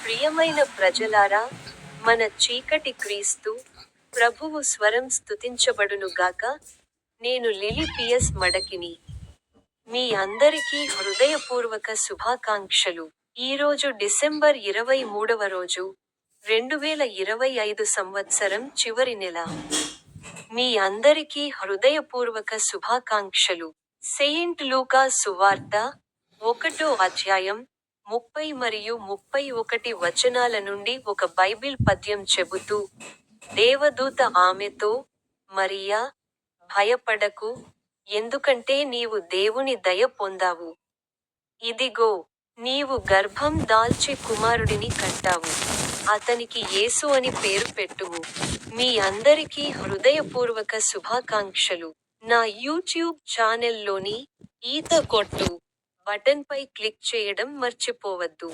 ప్రియమైన ప్రజలారా, మన చీకటి క్రీస్తు ప్రభువు స్వరం స్తుతించబడునుగాక. నేను లిలీ పియస్ మడకిని. మీ అందరికీ హృదయపూర్వక శుభాకాంక్షలు. ఈరోజు డిసెంబర్ 23వ రోజు, 2025 సంవత్సరం చివరి నెల. మీ అందరికీ హృదయపూర్వక శుభాకాంక్షలు. సెయింట్ లూకా సువార్త, 1వ అధ్యాయం, 30 మరియు 31 వచనాల నుండి ఒక బైబిల్ పద్యం చెబుతూ, దేవదూత ఆమెతో, మరియా, భయపడకు, ఎందుకంటే నీవు దేవుని దయ పొందావు. ఇదిగో, నీవు గర్భం దాల్చి కుమారుడిని కంటావు. అతనికి యేసు అని పేరు పెట్టుము. మీ అందరికీ హృదయపూర్వక శుభాకాంక్షలు. నా యూట్యూబ్ ఛానెల్లోని ఈత కొట్టు బటన్పై క్లిక్ చేయడం మర్చిపోవద్దు.